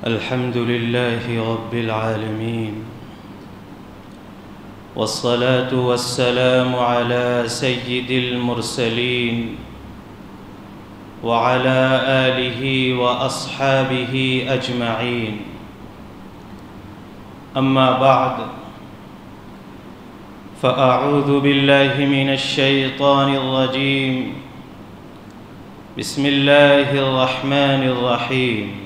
الحمد لله رب العالمين، والصلاة والسلام على سيد المرسلين وعلى آله وأصحابه أجمعين. أما بعد، فأعوذ بالله من الشيطان الرجيم. بسم الله الرحمن الرحيم.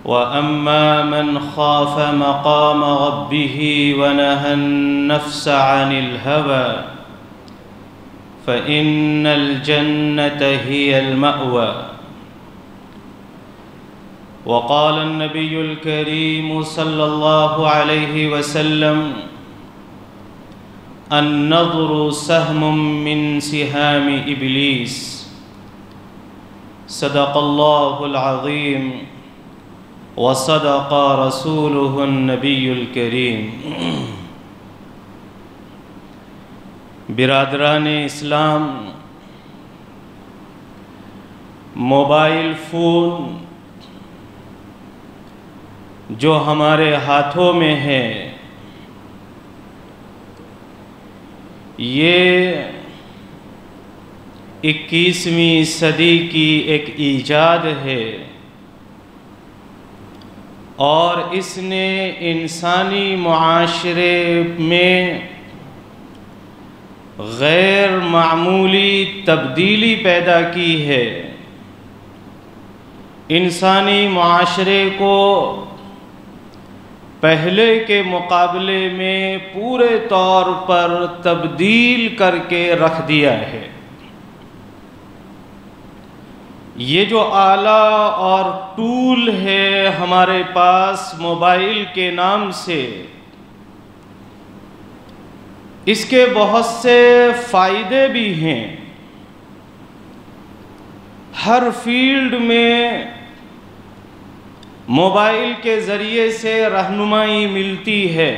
وأما من خاف مقام ربه ونهى النفس عن الهوى فإن الجنة هي المأوى. وقال النبي الكريم صلى الله عليه وسلم: النظر سهم من سهام إبليس. صدق الله العظيم وصدق رسوله النبی الکریم. برادران اسلام، موبائل فون جو ہمارے ہاتھوں میں ہے، یہ 21ویں صدی کی ایک ایجاد ہے اور اس نے انسانی معاشرے میں غیر معمولی تبدیلی پیدا کی ہے. انسانی معاشرے کو پہلے کے مقابلے میں پورے طور پر تبدیل کر کے رکھ دیا ہے. یہ جو آلہ اور ٹول ہے ہمارے پاس موبائل کے نام سے، اس کے بہت سے فائدے بھی ہیں. ہر فیلڈ میں موبائل کے ذریعے سے رہنمائی ملتی ہے،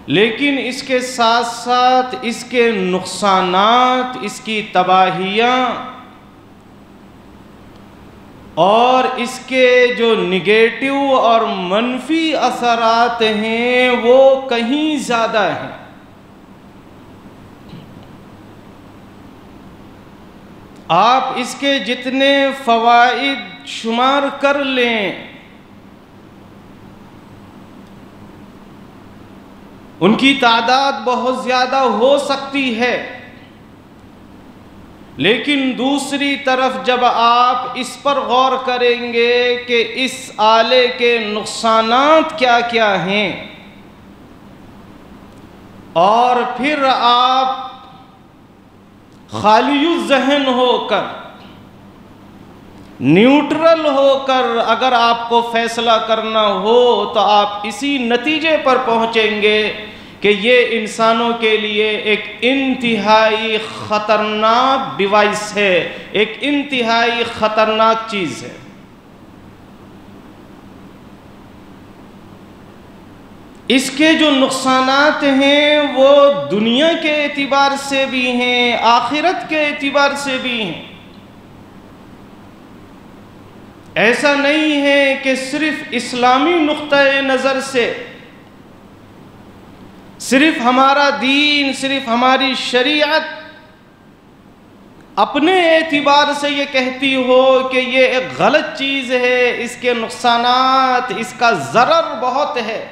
لیکن اس کے ساتھ ساتھ اس کے نقصانات، اس کی تباہیاں اور اس کے جو نگیٹو اور منفی اثرات ہیں وہ کہیں زیادہ ہیں. آپ اس کے جتنے فوائد شمار کر لیں، ان کی تعداد بہت زیادہ ہو سکتی ہے، لیکن دوسری طرف جب آپ اس پر غور کریں گے کہ اس آلے کے نقصانات کیا کیا ہیں، اور پھر آپ خالی الذہن ہو کر، نیوٹرل ہو کر اگر آپ کو فیصلہ کرنا ہو تو آپ اسی نتیجے پر پہنچیں گے کہ یہ انسانوں کے لیے ایک انتہائی خطرناک ڈیوائس ہے، ایک انتہائی خطرناک چیز ہے. اس کے جو نقصانات ہیں وہ دنیا کے اعتبار سے بھی ہیں، آخرت کے اعتبار سے بھی ہیں. ایسا نہیں ہے کہ صرف اسلامی نقطۂ نظر سے، صرف ہمارا دین، صرف ہماری شریعت اپنے اعتبار سے یہ کہتی ہو کہ یہ ایک غلط چیز ہے، اس کے نقصانات، اس کا ضرر بہت ہے،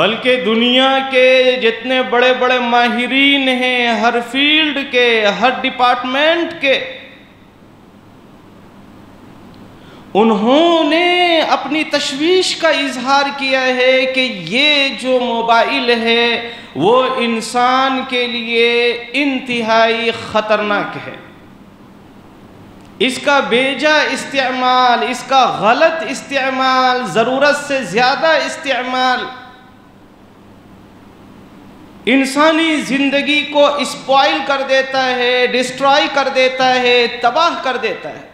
بلکہ دنیا کے جتنے بڑے بڑے ماہرین ہیں، ہر فیلڈ کے، ہر ڈپارٹمنٹ کے، انہوں نے اپنی تشویش کا اظہار کیا ہے کہ یہ جو موبائل ہے وہ انسان کے لیے انتہائی خطرناک ہے. اس کا بیجا استعمال، اس کا غلط استعمال، ضرورت سے زیادہ استعمال انسانی زندگی کو اسپوائل کر دیتا ہے، ڈسٹرائی کر دیتا ہے، تباہ کر دیتا ہے.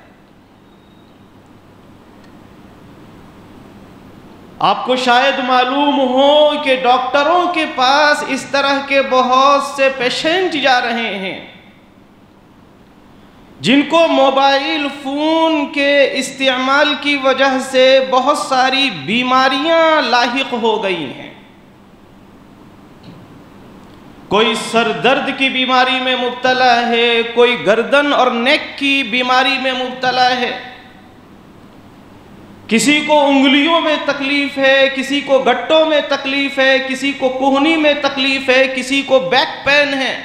آپ کو شاید معلوم ہو کہ ڈاکٹروں کے پاس اس طرح کے بہت سے پیشنٹ جا رہے ہیں جن کو موبائل فون کے استعمال کی وجہ سے بہت ساری بیماریاں لاحق ہو گئی ہیں۔ کوئی سر درد کی بیماری میں مبتلا ہے، کوئی گردن اور نیک کی بیماری میں مبتلا ہے، کسی کو انگلیوں میں تکلیف ہے، کسی کو گٹوں میں تکلیف ہے، کسی کو کہنی میں تکلیف ہے، کسی کو بیک پین ہے۔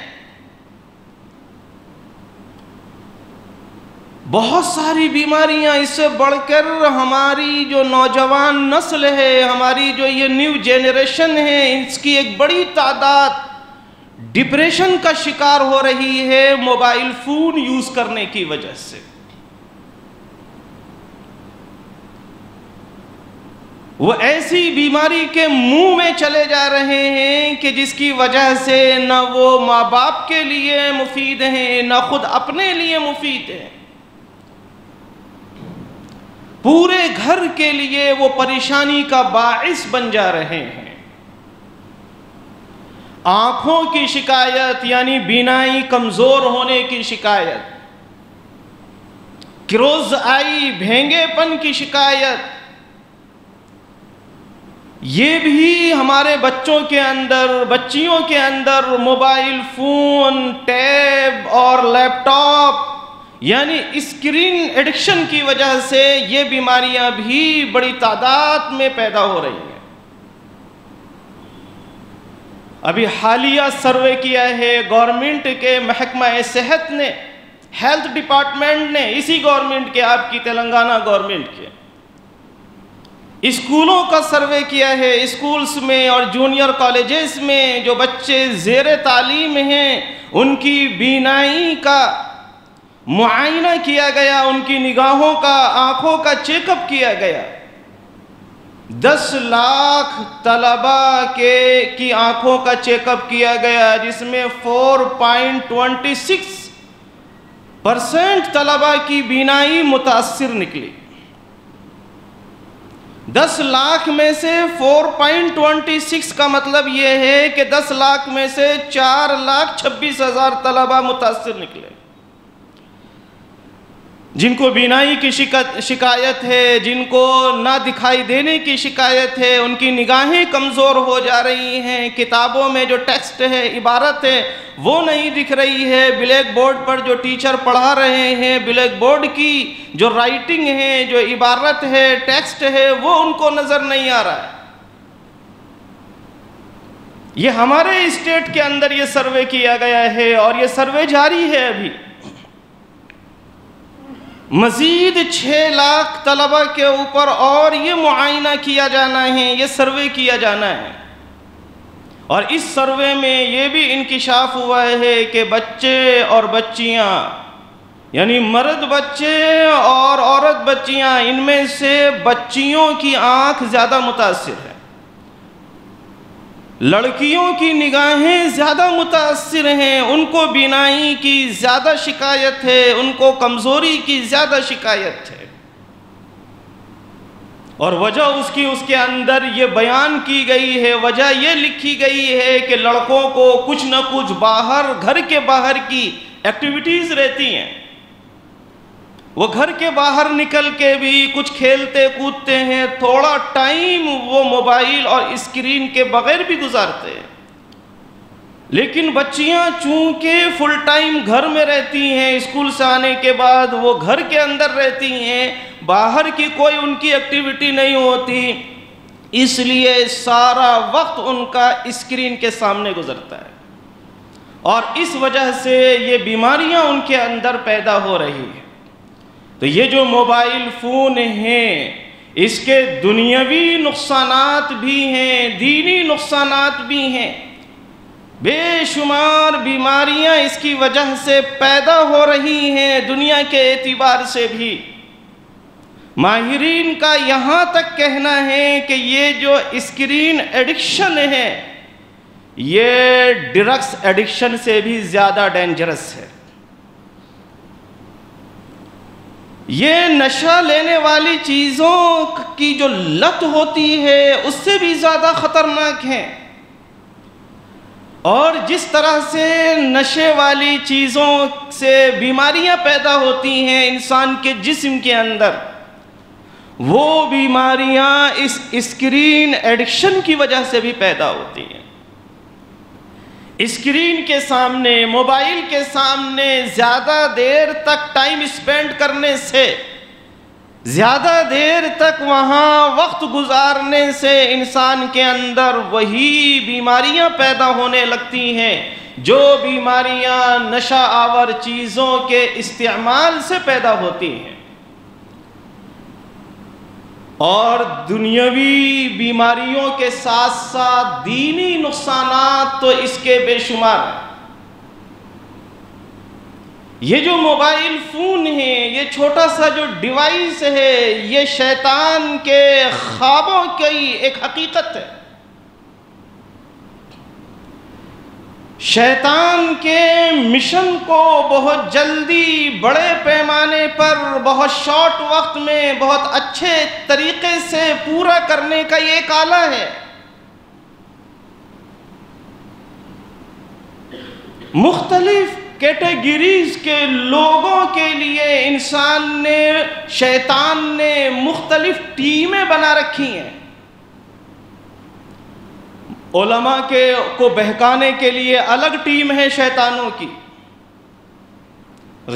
بہت ساری بیماریاں، اس سے بڑھ کر ہماری جو نوجوان نسل ہے، ہماری جو یہ نیو جنریشن ہے، اس کی ایک بڑی تعداد ڈپریشن کا شکار ہو رہی ہے موبائل فون یوز کرنے کی وجہ سے۔ وہ ایسی بیماری کے منہ میں چلے جا رہے ہیں کہ جس کی وجہ سے نہ وہ ماں باپ کے لیے مفید ہیں، نہ خود اپنے لیے مفید ہیں، پورے گھر کے لیے وہ پریشانی کا باعث بن جا رہے ہیں۔ آنکھوں کی شکایت یعنی بینائی کمزور ہونے کی شکایت، کروز آئی بھینگے پن کی شکایت، یہ بھی ہمارے بچوں کے اندر، بچیوں کے اندر موبائل فون، ٹیب اور لیپ ٹاپ یعنی اسکرین ایڈکشن کی وجہ سے یہ بیماریاں بھی بڑی تعداد میں پیدا ہو رہی ہیں۔ ابھی حالیہ سروے کیا ہے گورنمنٹ کے محکمہ صحت نے، ہیلتھ ڈپارٹمنٹ نے، اسی گورنمنٹ کے، آپ کی تلنگانہ گورنمنٹ کے، اسکولوں کا سروے کیا ہے۔ اسکولز میں اور جونیئر کالجز میں جو بچے زیر تعلیم ہیں ان کی بینائی کا معائنہ کیا گیا، ان کی نگاہوں کا، آنکھوں کا چیک اپ کیا گیا۔ 10 لاکھ طلباء کی آنکھوں کا چیک اپ کیا گیا، جس میں 4.26% طلباء کی بینائی متاثر نکلی۔ 10 لاکھ میں سے 4.26 کا مطلب یہ ہے کہ 10 لاکھ میں سے 4,26,000 طلباء متاثر نکلے، جن کو بینائی کی شکایت ہے، جن کو نہ دکھائی دینے کی شکایت ہے، ان کی نگاہیں کمزور ہو جا رہی ہیں، کتابوں میں جو ٹیکسٹ ہے، عبارت ہے، وہ نہیں دکھ رہی ہے، بلیک بورڈ پر جو ٹیچر پڑھا رہے ہیں، بلیک بورڈ کی جو رائٹنگ ہے، جو عبارت ہے، ٹیکسٹ ہے، وہ ان کو نظر نہیں آ رہا ہے۔ یہ ہمارے اسٹیٹ کے اندر یہ سروے کیا گیا ہے اور یہ سروے جاری ہے ابھی۔ مزید 6 لاکھ طلباء کے اوپر اور یہ معائنہ کیا جانا ہے، یہ سروے کیا جانا ہے۔ اور اس سروے میں یہ بھی انکشاف ہوا ہے کہ بچے اور بچیاں یعنی مرد بچے اور عورت بچیاں، ان میں سے بچیوں کی آنکھ زیادہ متاثر ہے، لڑکیوں کی نگاہیں زیادہ متاثر ہیں، ان کو بینائی کی زیادہ شکایت ہے، ان کو کمزوری کی زیادہ شکایت ہے۔ اور وجہ اس کے اندر یہ بیان کی گئی ہے، وجہ یہ لکھی گئی ہے کہ لڑکوں کو کچھ نہ کچھ باہر، گھر کے باہر کی ایکٹیویٹیز رہتی ہیں، وہ گھر کے باہر نکل کے بھی کچھ کھیلتے کودتے ہیں، تھوڑا ٹائم وہ موبائل اور اسکرین کے بغیر بھی گزارتے ہیں۔ لیکن بچیاں چونکہ فل ٹائم گھر میں رہتی ہیں، اسکول سے آنے کے بعد وہ گھر کے اندر رہتی ہیں، باہر کی کوئی ان کی ایکٹیویٹی نہیں ہوتی، اس لیے سارا وقت ان کا اسکرین کے سامنے گزرتا ہے، اور اس وجہ سے یہ بیماریاں ان کے اندر پیدا ہو رہی ہیں۔ تو یہ جو موبائل فون ہیں، اس کے دنیاوی نقصانات بھی ہیں، دینی نقصانات بھی ہیں، بے شمار بیماریاں اس کی وجہ سے پیدا ہو رہی ہیں دنیا کے اعتبار سے بھی۔ ماہرین کا یہاں تک کہنا ہے کہ یہ جو اسکرین ایڈکشن ہے، یہ ڈرگس ایڈکشن سے بھی زیادہ ڈینجرس ہے۔ یہ نشہ لینے والی چیزوں کی جو لت ہوتی ہے اس سے بھی زیادہ خطرناک ہے۔ اور جس طرح سے نشے والی چیزوں سے بیماریاں پیدا ہوتی ہیں انسان کے جسم کے اندر، وہ بیماریاں اس اسکرین ایڈکشن کی وجہ سے بھی پیدا ہوتی ہیں۔ اسکرین کے سامنے، موبائل کے سامنے زیادہ دیر تک ٹائم اسپینڈ کرنے سے، زیادہ دیر تک وہاں وقت گزارنے سے انسان کے اندر وہی بیماریاں پیدا ہونے لگتی ہیں جو بیماریاں نشہ آور چیزوں کے استعمال سے پیدا ہوتی ہیں، اور دنیاوی بیماریوں کے ساتھ ساتھ دینی نقصانات تو اس کے بے شمار ہیں۔ یہ جو موبائل فون ہے، یہ چھوٹا سا جو ڈیوائس ہے، یہ شیطان کے خوابوں کی ایک حقیقت ہے۔ شیطان کے مشن کو بہت جلدی، بڑے پیمانے پر، بہت شارٹ وقت میں، بہت اچھے طریقے سے پورا کرنے کا یہ ایک آلہ ہے۔ مختلف کیٹیگریز کے لوگوں کے لیے شیطان نے مختلف ٹیمیں بنا رکھی ہیں۔ علماء کو بہکانے کے لیے الگ ٹیم ہے شیطانوں کی،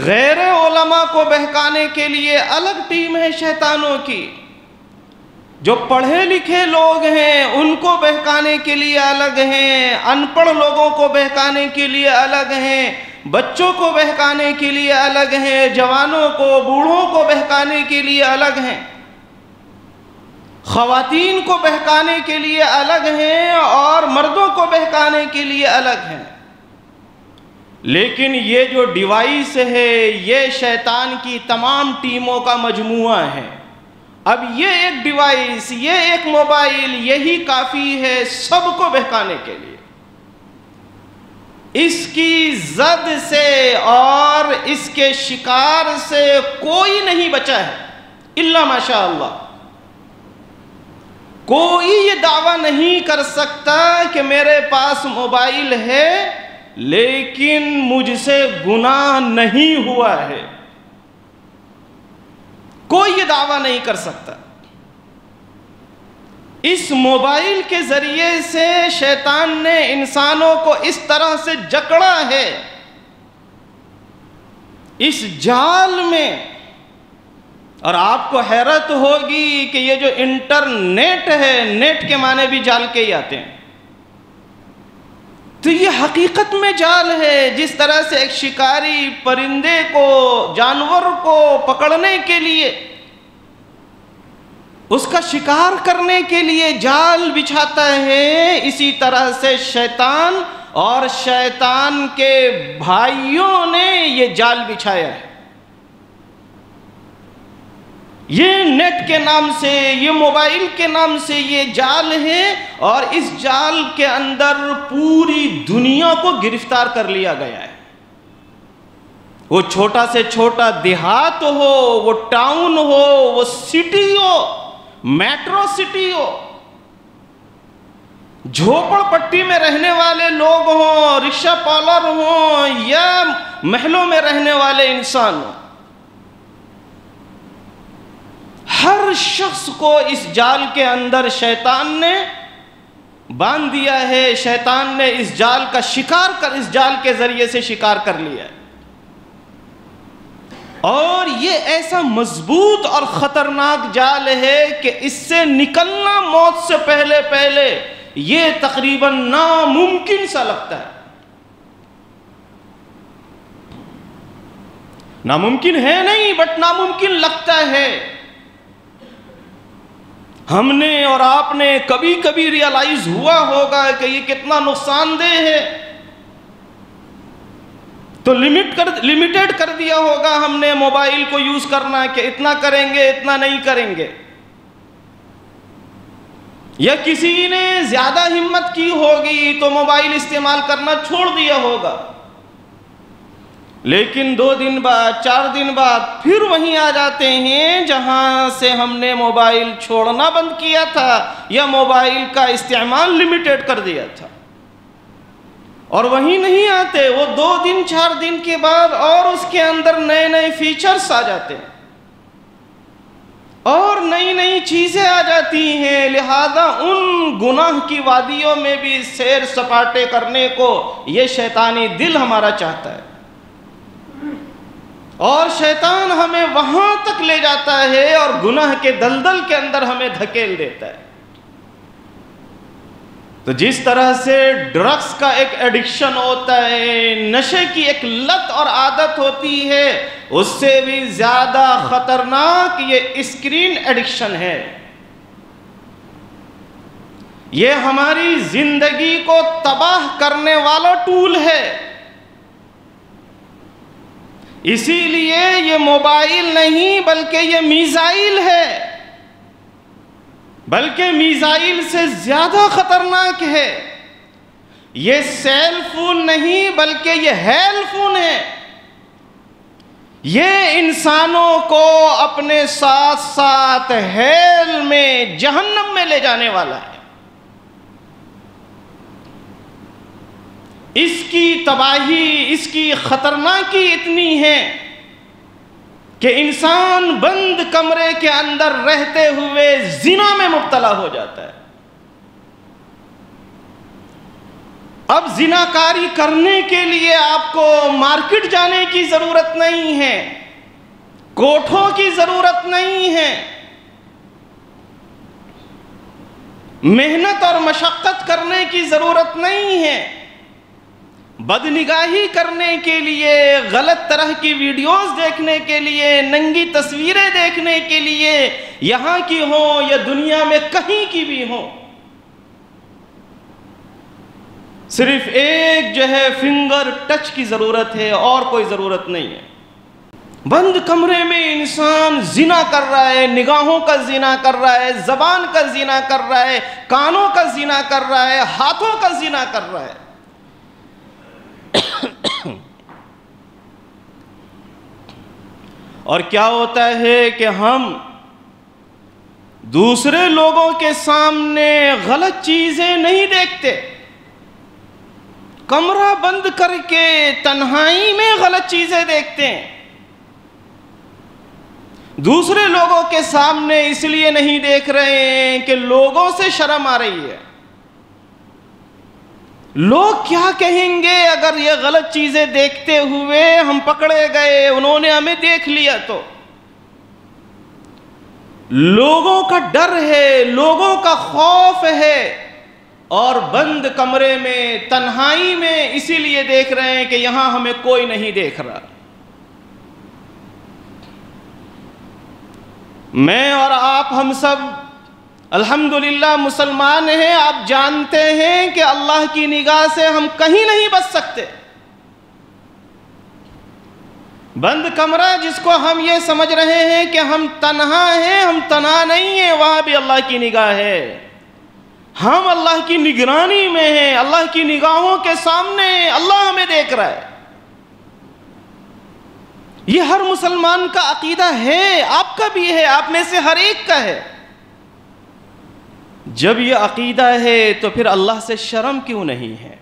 غیر علماء کو بہکانے کے لیے الگ ٹیم ہے شیطانوں کی، جو پڑھے لکھے لوگ ہیں ان کو بہکانے کے لیے الگ ہیں، ان پڑھ لوگوں کو بہکانے کے لیے الگ ہیں، بچوں کو بہکانے کے لیے الگ ہیں، جوانوں کو، بوڑھوں کو بہکانے کے لیے الگ ہیں، خواتین کو بہکانے کے لیے الگ ہیں، اور مردوں کو بہکانے کے لیے الگ ہیں۔ لیکن یہ جو ڈیوائس ہے یہ شیطان کی تمام ٹیموں کا مجموعہ ہے۔ اب یہ ایک ڈیوائس، یہ ایک موبائل، یہی کافی ہے سب کو بہکانے کے لیے۔ اس کی زد سے اور اس کے شکار سے کوئی نہیں بچا ہے الا ماشاء اللہ۔ کوئی یہ دعویٰ نہیں کر سکتا کہ میرے پاس موبائل ہے لیکن مجھ سے گناہ نہیں ہوا ہے، کوئی یہ دعویٰ نہیں کر سکتا۔ اس موبائل کے ذریعے سے شیطان نے انسانوں کو اس طرح سے جکڑا ہے، اس جال میں، اور آپ کو حیرت ہوگی کہ یہ جو انٹرنیٹ ہے، نیٹ کے معنی بھی جال کے ہی آتے ہیں، تو یہ حقیقت میں جال ہے۔ جس طرح سے ایک شکاری پرندے کو، جانور کو پکڑنے کے لیے، اس کا شکار کرنے کے لیے جال بچھاتا ہے، اسی طرح سے شیطان اور شیطان کے بھائیوں نے یہ جال بچھایا ہے۔ یہ نیٹ کے نام سے، یہ موبائل کے نام سے یہ جال ہے، اور اس جال کے اندر پوری دنیا کو گرفتار کر لیا گیا ہے۔ وہ چھوٹا سے چھوٹا دیہات ہو، وہ ٹاؤن ہو، وہ سٹی ہو، میٹرو سٹی ہو، جھوپڑ پٹی میں رہنے والے لوگ ہوں، رکشہ پالر ہوں، یا محلوں میں رہنے والے انسان ہوں، ہر شخص کو اس جال کے اندر شیطان نے باندھ دیا ہے۔ شیطان نے اس جال کا اس جال کے ذریعے سے شکار کر لیا ہے، اور یہ ایسا مضبوط اور خطرناک جال ہے کہ اس سے نکلنا موت سے پہلے پہلے یہ تقریباً ناممکن سا لگتا ہے۔ ناممکن ہے نہیں، بٹ ناممکن لگتا ہے۔ ہم نے اور آپ نے کبھی کبھی ریئلائز ہوا ہوگا کہ یہ کتنا نقصان دہ ہے، تو لمیٹڈ کر دیا ہوگا ہم نے موبائل کو یوز کرنا، کہ اتنا کریں گے، اتنا نہیں کریں گے، یا کسی نے زیادہ ہمت کی ہوگی تو موبائل استعمال کرنا چھوڑ دیا ہوگا، لیکن 2 دن بعد، 4 دن بعد پھر وہیں آ جاتے ہیں جہاں سے ہم نے موبائل چھوڑنا بند کیا تھا یا موبائل کا استعمال لمیٹڈ کر دیا تھا۔ اور وہی نہیں آتے، وہ 2 دن 4 دن کے بعد اور اس کے اندر نئے نئے فیچرز آ جاتے ہیں اور نئی نئی چیزیں آ جاتی ہیں۔ لہذا ان گناہ کی وادیوں میں بھی سیر سپاٹے کرنے کو یہ شیطانی دل ہمارا چاہتا ہے، اور شیطان ہمیں وہاں تک لے جاتا ہے اور گناہ کے دلدل کے اندر ہمیں دھکیل دیتا ہے۔ تو جس طرح سے ڈرگس کا ایک ایڈکشن ہوتا ہے، نشے کی ایک لت اور عادت ہوتی ہے، اس سے بھی زیادہ خطرناک یہ اسکرین ایڈکشن ہے۔ یہ ہماری زندگی کو تباہ کرنے والا ٹول ہے۔ اسی لیے یہ موبائل نہیں بلکہ یہ میزائل ہے، بلکہ میزائل سے زیادہ خطرناک ہے۔ یہ سیل فون نہیں بلکہ یہ ہیل فون ہے۔ یہ انسانوں کو اپنے ساتھ ساتھ ہیل میں، جہنم میں لے جانے والا ہے۔ اس کی تباہی، اس کی خطرناکی اتنی ہے کہ انسان بند کمرے کے اندر رہتے ہوئے زنا میں مبتلا ہو جاتا ہے۔ اب زناکاری کرنے کے لیے آپ کو مارکیٹ جانے کی ضرورت نہیں ہے، کوٹھوں کی ضرورت نہیں ہے، محنت اور مشقت کرنے کی ضرورت نہیں ہے۔ بدنگاہی کرنے کے لیے، غلط طرح کی ویڈیوز دیکھنے کے لیے، ننگی تصویریں دیکھنے کے لیے، یہاں کی ہوں یا دنیا میں کہیں کی بھی ہوں، صرف ایک فنگر ٹچ کی ضرورت ہے اور کوئی ضرورت نہیں ہے۔ بند کمرے میں انسان زنا کر رہا ہے، نگاہوں کا زنا کر رہا ہے، زبان کا زنا کر رہا ہے، کانوں کا زنا کر رہا ہے، ہاتھوں کا زنا کر رہا ہے۔ اور کیا ہوتا ہے کہ ہم دوسرے لوگوں کے سامنے غلط چیزیں نہیں دیکھتے، کمرہ بند کر کے تنہائی میں غلط چیزیں دیکھتے ہیں۔ دوسرے لوگوں کے سامنے اس لیے نہیں دیکھ رہے ہیں کہ لوگوں سے شرم آ رہی ہے، لوگ کیا کہیں گے اگر یہ غلط چیزیں دیکھتے ہوئے ہم پکڑے گئے، انہوں نے ہمیں دیکھ لیا تو۔ لوگوں کا ڈر ہے، لوگوں کا خوف ہے، اور بند کمرے میں، تنہائی میں اسی لیے دیکھ رہے ہیں کہ یہاں ہمیں کوئی نہیں دیکھ رہا۔ میں اور آپ ہم سب الحمدللہ مسلمان ہیں۔ آپ جانتے ہیں کہ اللہ کی نگاہ سے ہم کہیں نہیں بچ سکتے۔ بند کمرہ جس کو ہم یہ سمجھ رہے ہیں کہ ہم تنہا ہیں، ہم تنہا نہیں ہیں، وہاں بھی اللہ کی نگاہ ہے۔ ہم اللہ کی نگرانی میں ہیں، اللہ کی نگاہوں کے سامنے اللہ ہمیں دیکھ رہا ہے۔ یہ ہر مسلمان کا عقیدہ ہے، آپ کا بھی ہے، آپ میں سے ہر ایک کا ہے۔ جب یہ عقیدہ ہے تو پھر اللہ سے شرم کیوں نہیں ہے؟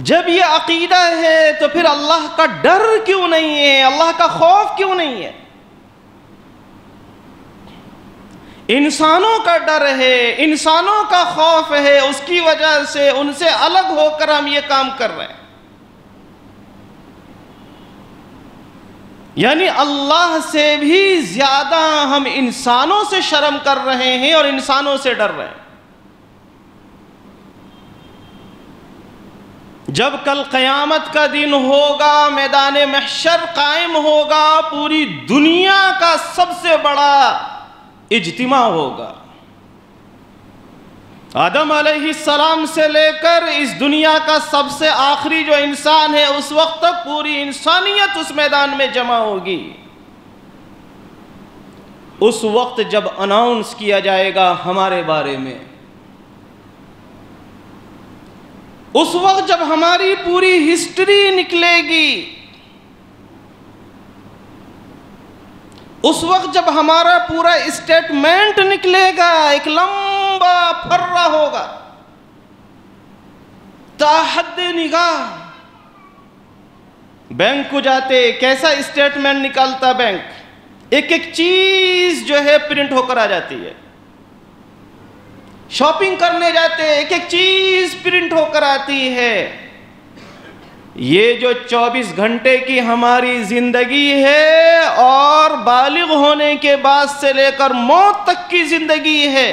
جب یہ عقیدہ ہے تو پھر اللہ کا ڈر کیوں نہیں ہے؟ اللہ کا خوف کیوں نہیں ہے؟ انسانوں کا ڈر ہے، انسانوں کا خوف ہے، اس کی وجہ سے ان سے الگ ہو کر ہم یہ کام کر رہے ہیں۔ یعنی اللہ سے بھی زیادہ ہم انسانوں سے شرم کر رہے ہیں اور انسانوں سے ڈر رہے ہیں۔ جب کل قیامت کا دن ہوگا، میدان محشر قائم ہوگا، پوری دنیا کا سب سے بڑا اجتماع ہوگا۔ آدم علیہ السلام سے لے کر اس دنیا کا سب سے آخری جو انسان ہے، اس وقت تک پوری انسانیت اس میدان میں جمع ہوگی۔ اس وقت جب اناؤنس کیا جائے گا ہمارے بارے میں، اس وقت جب ہماری پوری ہسٹری نکلے گی، اس وقت جب ہمارا پورا اسٹیٹمنٹ نکلے گا، ایک لمبا پھرا ہوگا، تاحد نگاہ بینک کو جاتے، کیسا اسٹیٹمنٹ نکالتا بینک، ایک ایک چیز جو ہے پرنٹ ہو کر آ جاتی ہے. شاپنگ کرنے جاتے، ایک ایک چیز پرنٹ ہو کر آتی ہے. یہ جو 24 گھنٹے کی ہماری زندگی ہے اور بالغ ہونے کے بعد سے لے کر موت تک کی زندگی ہے،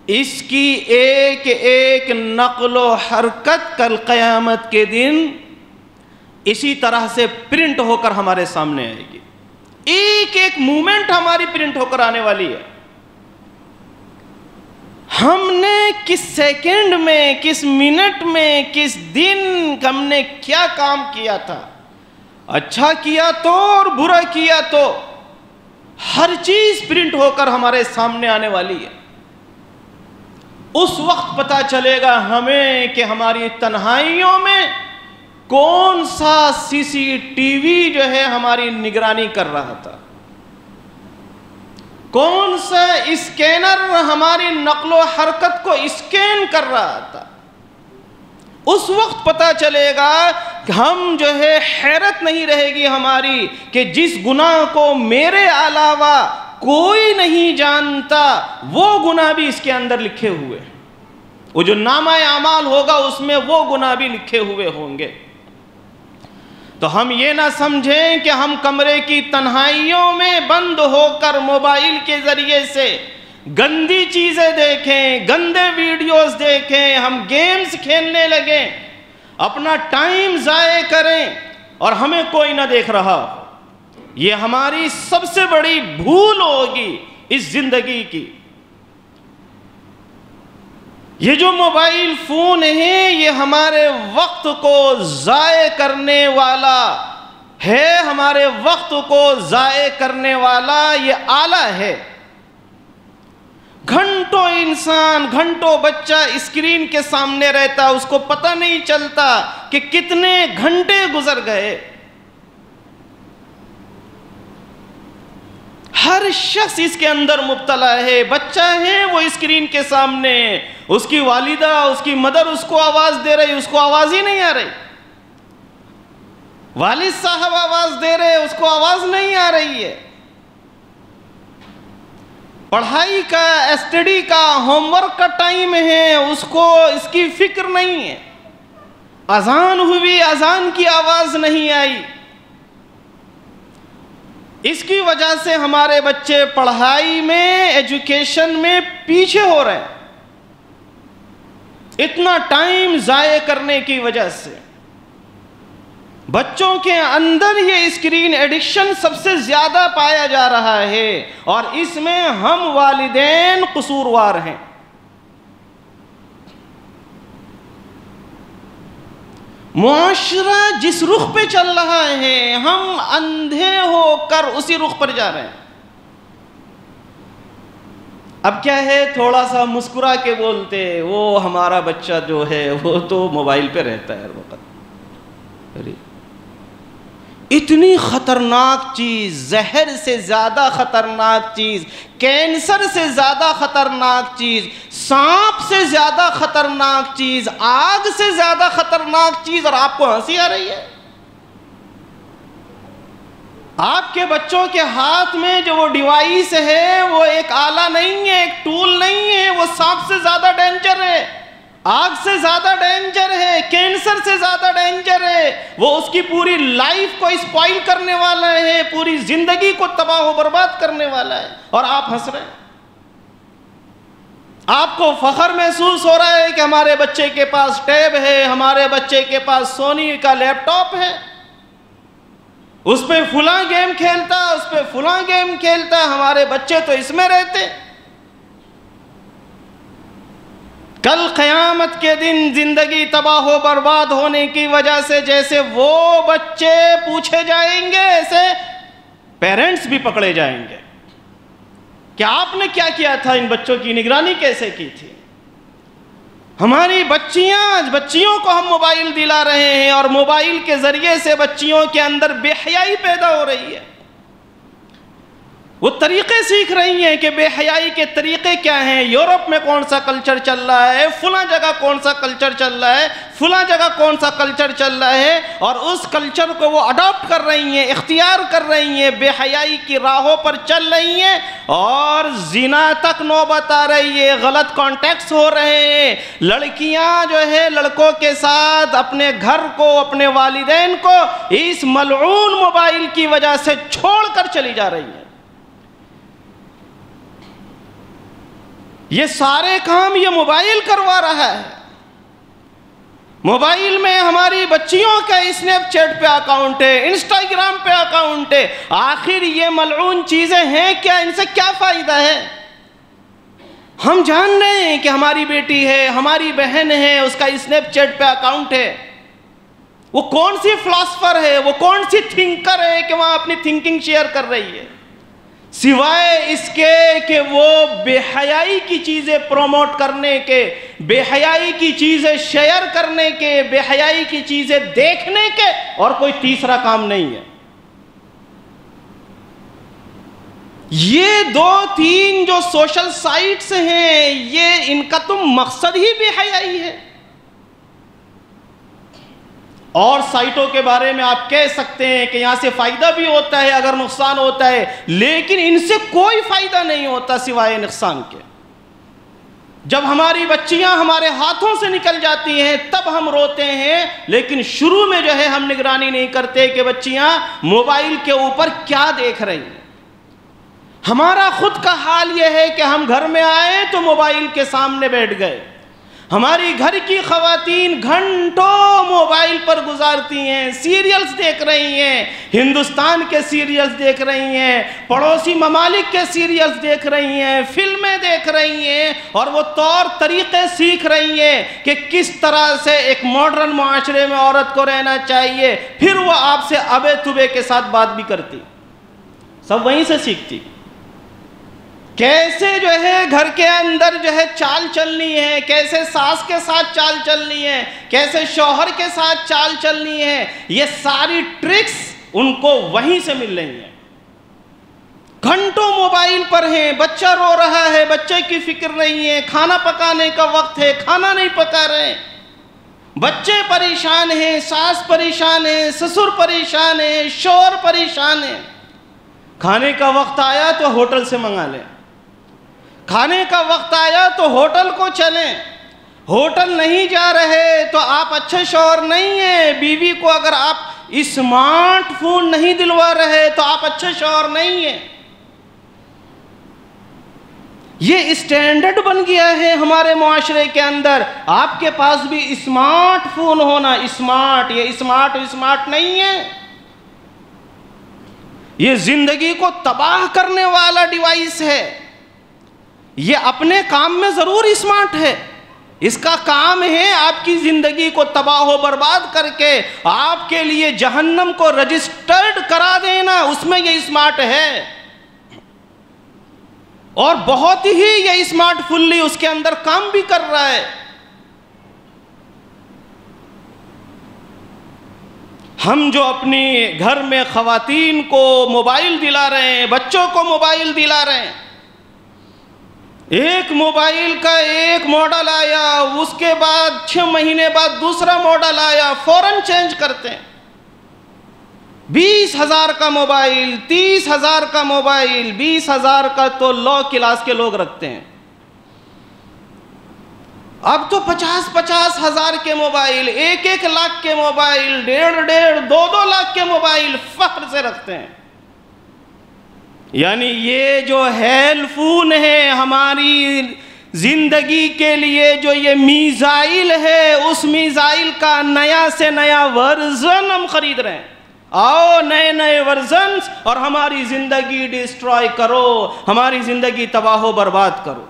اس کی ایک ایک نقل و حرکت کل قیامت کے دن اسی طرح سے پرنٹ ہو کر ہمارے سامنے آئے گی. ایک ایک مومنٹ ہماری پرنٹ ہو کر آنے والی ہے. ہم نے کس سیکنڈ میں، کس منٹ میں، کس دن ہم نے کیا کام کیا تھا، اچھا کیا تو اور برا کیا تو، ہر چیز پرنٹ ہو کر ہمارے سامنے آنے والی ہے. اس وقت پتہ چلے گا ہمیں کہ ہماری تنہائیوں میں کون سا سی سی ٹی وی جو ہے ہماری نگرانی کر رہا تھا، کون سا اسکینر ہماری نقل و حرکت کو اسکین کر رہا تھا. اس وقت پتہ چلے گا کہ ہم جو ہے حیرت نہیں رہے گی ہماری کہ جس گناہ کو میرے علاوہ کوئی نہیں جانتا وہ گناہ بھی اس کے اندر لکھے ہوئے، وہ جو نامہ اعمال ہوگا اس میں وہ گناہ بھی لکھے ہوئے ہوں گے. تو ہم یہ نہ سمجھیں کہ ہم کمرے کی تنہائیوں میں بند ہو کر موبائل کے ذریعے سے گندی چیزیں دیکھیں، گندے ویڈیوز دیکھیں، ہم گیمز کھیلنے لگیں، اپنا ٹائم ضائع کریں اور ہمیں کوئی نہ دیکھ رہا. یہ ہماری سب سے بڑی بھول ہوگی اس زندگی کی. یہ جو موبائل فون ہے یہ ہمارے وقت کو ضائع کرنے والا ہے، ہمارے وقت کو ضائع کرنے والا یہ آلہ ہے. گھنٹوں انسان، گھنٹوں بچہ اسکرین کے سامنے رہتا، اس کو پتہ نہیں چلتا کہ کتنے گھنٹے گزر گئے. ہر شخص اس کے اندر مبتلا ہے. بچہ ہے وہ اسکرین کے سامنے، اس کی والدہ، اس کی مدر اس کو آواز دے رہی، اس کو آواز ہی نہیں آ رہی. والد صاحب آواز دے رہے، اس کو آواز نہیں آ رہی ہے. پڑھائی کا، اسٹڈی کا، ہوم ورک کا ٹائم ہے، اس کو اس کی فکر نہیں ہے. اذان ہوئی، اذان کی آواز نہیں آئی. اس کی وجہ سے ہمارے بچے پڑھائی میں، ایجوکیشن میں پیچھے ہو رہے ہیں، اتنا ٹائم ضائع کرنے کی وجہ سے. بچوں کے اندر یہ اسکرین ایڈکشن سب سے زیادہ پایا جا رہا ہے اور اس میں ہم والدین قصوروار ہیں. معاشرہ جس رخ پہ چل رہا ہے ہم اندھے ہو کر اسی رخ پر جا رہے ہیں. اب کیا ہے، تھوڑا سا مسکرا کے بولتے، وہ ہمارا بچہ جو ہے وہ تو موبائل پہ رہتا ہے ہر وقت. اتنی خطرناک چیز، زہر سے زیادہ خطرناک چیز، کینسر سے زیادہ خطرناک چیز، سانپ سے زیادہ خطرناک چیز، آگ سے زیادہ خطرناک چیز، اور آپ کو ہنسی آ رہی ہے. آپ کے بچوں کے ہاتھ میں جو وہ ڈیوائس ہے وہ ایک آلہ نہیں ہے، ایک ٹول نہیں ہے، وہ سانپ سے زیادہ ڈینجر ہے، آگ سے زیادہ ڈینجر ہے، کینسر سے زیادہ ڈینجر ہے. وہ اس کی پوری لائف کو اسپوائل کرنے والا ہے، پوری زندگی کو تباہ و برباد کرنے والا ہے، اور آپ ہنس رہے ہیں. آپ کو فخر محسوس ہو رہا ہے کہ ہمارے بچے کے پاس ٹیب ہے، ہمارے بچے کے پاس سونی کا لیپ ٹاپ ہے، اس پہ فلاں گیم کھیلتا، اس پہ فلاں گیم کھیلتا. ہمارے بچے تو اس میں رہتے. کل قیامت کے دن زندگی تباہ و برباد ہونے کی وجہ سے جیسے وہ بچے پوچھے جائیں گے، ایسے پیرنٹس بھی پکڑے جائیں گے کہ آپ نے کیا کیا تھا، ان بچوں کی نگرانی کیسے کی تھی. ہماری بچیوں کو ہم موبائل دلا رہے ہیں اور موبائل کے ذریعے سے بچیوں کے اندر بے حیائی پیدا ہو رہی ہے. وہ طریقے سیکھ رہی ہیں کہ بے حیائی کے طریقے کیا ہیں، یورپ میں کون سا کلچر چل رہا ہے، فلاں جگہ کون سا کلچر چل رہا ہے، فلاں جگہ کون سا کلچر چل رہا ہے، اور اس کلچر کو وہ اڈاپٹ کر رہی ہیں، اختیار کر رہی ہیں، بے حیائی کی راہوں پر چل رہی ہیں، اور زنا تک نوبت آ رہی ہے، غلط کانٹیکٹس ہو رہے ہیں، لڑکیاں جو ہے لڑکوں کے ساتھ اپنے گھر کو، اپنے والدین کو اس ملعون موبائل کی وجہ سے چھوڑ کر چلی جا رہی ہیں۔ یہ سارے کام یہ موبائل کروا رہا ہے۔ موبائل میں ہماری بچیوں کا اسنیپ چیٹ پہ اکاؤنٹ ہے، انسٹاگرام پہ اکاؤنٹ ہے۔ آخر یہ ملعون چیزیں ہیں کیا؟ ان سے کیا فائدہ ہے؟ ہم جان رہے ہیں کہ ہماری بیٹی ہے، ہماری بہن ہے، اس کا اسنیپ چیٹ پہ اکاؤنٹ ہے۔ وہ کون سی فلاسفر ہے، وہ کون سی تھنکر ہے کہ وہاں اپنی تھنکنگ شیئر کر رہی ہے، سوائے اس کے کہ وہ بے حیائی کی چیزیں پروموٹ کرنے کے، بے حیائی کی چیزیں شیئر کرنے کے، بے حیائی کی چیزیں دیکھنے کے، اور کوئی تیسرا کام نہیں ہے۔ یہ 2-3 جو سوشل سائٹس ہیں، یہ ان کا تو مقصد ہی بے حیائی ہے۔ اور سائٹوں کے بارے میں آپ کہہ سکتے ہیں کہ یہاں سے فائدہ بھی ہوتا ہے اگر نقصان ہوتا ہے، لیکن ان سے کوئی فائدہ نہیں ہوتا سوائے نقصان کے۔ جب ہماری بچیاں ہمارے ہاتھوں سے نکل جاتی ہیں تب ہم روتے ہیں، لیکن شروع میں جو ہے ہم نگرانی نہیں کرتے کہ بچیاں موبائل کے اوپر کیا دیکھ رہی ہیں۔ ہمارا خود کا حال یہ ہے کہ ہم گھر میں آئے تو موبائل کے سامنے بیٹھ گئے۔ ہماری گھر کی خواتین گھنٹوں موبائل پر گزارتی ہیں، سیریلز دیکھ رہی ہیں، ہندوستان کے سیریلز دیکھ رہی ہیں، پڑوسی ممالک کے سیریلز دیکھ رہی ہیں، فلمیں دیکھ رہی ہیں، اور وہ طور طریقے سیکھ رہی ہیں کہ کس طرح سے ایک ماڈرن معاشرے میں عورت کو رہنا چاہیے۔ پھر وہ آپ سے ابے تبے کے ساتھ بات بھی کرتی، سب وہیں سے سیکھتی۔ کیسے جو ہے گھر کے اندر جو ہے چال چلنی ہے، کیسے ساس کے ساتھ چال چلنی ہے، کیسے شوہر کے ساتھ چال چلنی ہے، یہ ساری ٹرکس ان کو وہیں سے مل رہی ہیں۔ گھنٹوں موبائل پر ہیں، بچہ رو رہا ہے، بچے کی فکر نہیں ہے، کھانا پکانے کا وقت ہے، کھانا نہیں پکا رہے، بچے پریشان ہیں، ساس پریشان ہے، سسر پریشان ہے، شوہر پریشان ہے۔ کھانے کا وقت آیا تو ہوٹل سے منگا لیں، کھانے کا وقت آیا تو ہوٹل کو چلیں، ہوٹل نہیں جا رہے تو آپ اچھے شوہر نہیں ہیں۔ بیوی کو اگر آپ اسمارٹ فون نہیں دلوا رہے تو آپ اچھے شوہر نہیں ہیں۔ یہ اسٹینڈرڈ بن گیا ہے ہمارے معاشرے کے اندر، آپ کے پاس بھی اسمارٹ فون ہونا، اسمارٹ، یہ اسمارٹ نہیں ہے، یہ زندگی کو تباہ کرنے والا ڈیوائس ہے۔ یہ اپنے کام میں ضرور اسمارٹ ہے، اس کا کام ہے آپ کی زندگی کو تباہ و برباد کر کے آپ کے لیے جہنم کو رجسٹرڈ کرا دینا، اس میں یہ اسمارٹ ہے، اور بہت ہی یہ اسمارٹ فلی اس کے اندر کام بھی کر رہا ہے۔ ہم جو اپنی گھر میں خواتین کو موبائل دلا رہے ہیں، بچوں کو موبائل دلا رہے ہیں، ایک موبائل کا ایک ماڈل آیا، اس کے بعد 6 مہینے بعد دوسرا ماڈل آیا، فوراً چینج کرتے ہیں۔ 20,000 کا موبائل، 30,000 کا موبائل، 20,000 کا تو لا کلاس کے لوگ رکھتے ہیں۔ اب تو 50,000 ہزار کے موبائل، 1 لاکھ کے موبائل، 1.5 2 لاکھ کے موبائل فخر سے رکھتے ہیں۔ یعنی یہ جو ہیل فون ہے ہماری زندگی کے لیے، جو یہ میزائل ہے، اس میزائل کا نیا سے نیا ورژن ہم خرید رہے ہیں۔ آؤ نئے ورژنز اور ہماری زندگی ڈسٹرائے کرو، ہماری زندگی تباہ و برباد کرو۔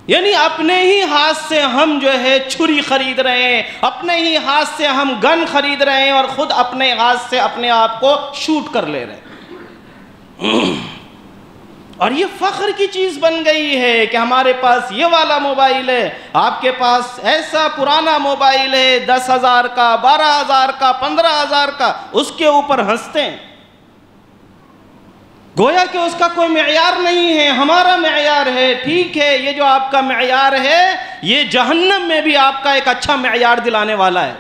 یعنی اپنے ہی ہاتھ سے ہم جو ہے چھری خرید رہے ہیں، اپنے ہی ہاتھ سے ہم گن خرید رہے ہیں، اور خود اپنے ہاتھ سے اپنے آپ کو شوٹ کر لے رہے ہیں۔ اور یہ فخر کی چیز بن گئی ہے کہ ہمارے پاس یہ والا موبائل ہے، آپ کے پاس ایسا پرانا موبائل ہے، 10,000 کا، 12,000 کا، 15,000 کا، اس کے اوپر ہنستے ہیں۔ گویا کہ اس کا کوئی معیار نہیں ہے، ہمارا معیار ہے۔ ٹھیک ہے، یہ جو آپ کا معیار ہے یہ جہنم میں بھی آپ کا ایک اچھا معیار دلانے والا ہے،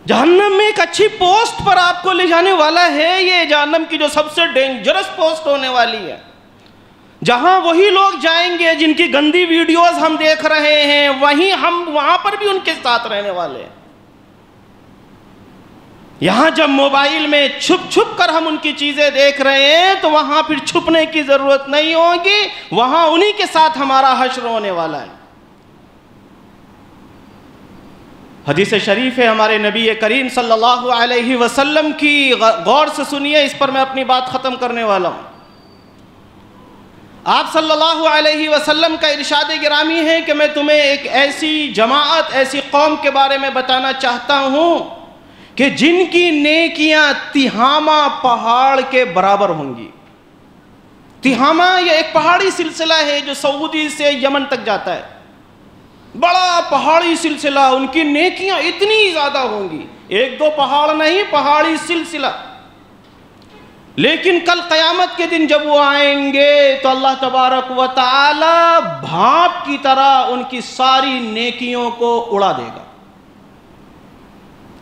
جہنم میں ایک اچھی پوسٹ پر آپ کو لے جانے والا ہے۔ یہ جہنم کی جو سب سے ڈینجرس پوسٹ ہونے والی ہے، جہاں وہی لوگ جائیں گے جن کی گندی ویڈیوز ہم دیکھ رہے ہیں، وہیں ہم وہاں پر بھی ان کے ساتھ رہنے والے ہیں۔ یہاں جب موبائل میں چھپ چھپ کر ہم ان کی چیزیں دیکھ رہے ہیں تو وہاں پھر چھپنے کی ضرورت نہیں ہوگی، وہاں انہی کے ساتھ ہمارا حشر ہونے والا ہے۔ حدیث شریف ہے ہمارے نبی کریم صلی اللہ علیہ وسلم کی، غور سے سنیے، اس پر میں اپنی بات ختم کرنے والا ہوں۔ آپ صلی اللہ علیہ وسلم کا ارشاد گرامی ہے کہ میں تمہیں ایک ایسی جماعت، ایسی قوم کے بارے میں بتانا چاہتا ہوں کہ جن کی نیکیاں تہامہ پہاڑ کے برابر ہوں گی۔ تہامہ یہ ایک پہاڑی سلسلہ ہے جو سعودی سے یمن تک جاتا ہے، بڑا پہاڑی سلسلہ، ان کی نیکیاں اتنی زیادہ ہوں گی، ایک دو پہاڑ نہیں، پہاڑی سلسلہ۔ لیکن کل قیامت کے دن جب وہ آئیں گے تو اللہ تبارک و تعالی بھاپ کی طرح ان کی ساری نیکیوں کو اڑا دے گا،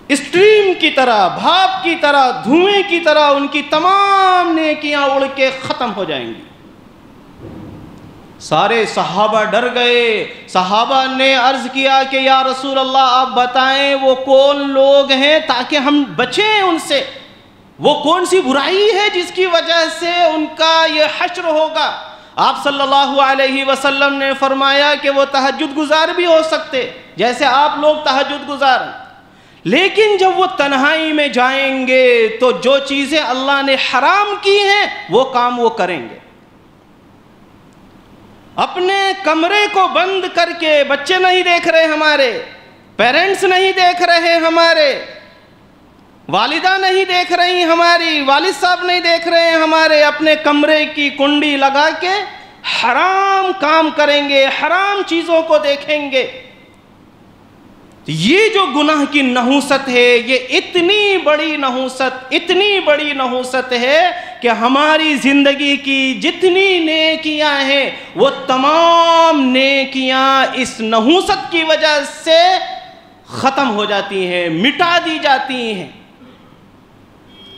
اسٹریم کی طرح، بھاپ کی طرح، دھوئیں کی طرح ان کی تمام نیکیاں اڑ کے ختم ہو جائیں گی۔ سارے صحابہ ڈر گئے، صحابہ نے عرض کیا کہ یا رسول اللہ آپ بتائیں وہ کون لوگ ہیں تاکہ ہم بچیں ان سے، وہ کون سی برائی ہے جس کی وجہ سے ان کا یہ حشر ہوگا؟ آپ صلی اللہ علیہ وسلم نے فرمایا کہ وہ تہجد گزار بھی ہو سکتے جیسے آپ لوگ تہجد گزار، لیکن جب وہ تنہائی میں جائیں گے تو جو چیزیں اللہ نے حرام کی ہیں وہ کام وہ کریں گے۔ اپنے کمرے کو بند کر کے، بچے نہیں دیکھ رہے ہمارے، پیرنٹس نہیں دیکھ رہے ہمارے، والدہ نہیں دیکھ رہی ہماری، والد صاحب نہیں دیکھ رہے ہمارے، اپنے کمرے کی کنڈی لگا کے حرام کام کریں گے، حرام چیزوں کو دیکھیں گے۔ یہ جو گناہ کی نحوست ہے یہ اتنی بڑی نحوست ہے کہ ہماری زندگی کی جتنی نیکیاں ہیں وہ تمام نیکیاں اس نحوست کی وجہ سے ختم ہو جاتی ہیں، مٹا دی جاتی ہیں۔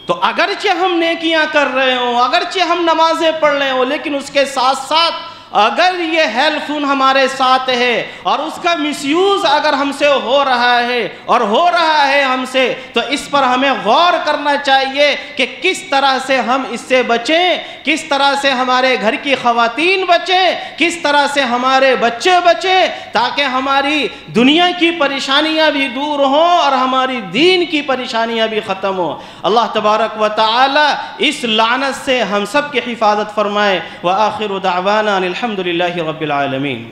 تو اگرچہ ہم نیکیاں کر رہے ہوں، اگرچہ ہم نمازیں پڑھ رہے ہوں، لیکن اس کے ساتھ ساتھ اگر یہ ہیل فون ہمارے ساتھ ہے اور اس کا مس یوز اگر ہم سے ہو رہا ہے ہم سے، تو اس پر ہمیں غور کرنا چاہیے کہ کس طرح سے ہم اس سے بچیں، کس طرح سے ہمارے گھر کی خواتین بچیں، کس طرح سے ہمارے بچے بچیں، تاکہ ہماری دنیا کی پریشانیاں بھی دور ہوں اور ہماری دین کی پریشانیاں بھی ختم ہوں۔ اللہ تبارک و تعالی اس لعنت سے ہم سب کی حفاظت فرمائے۔ وآخر دعوانا الحمد للہ رب العالمین۔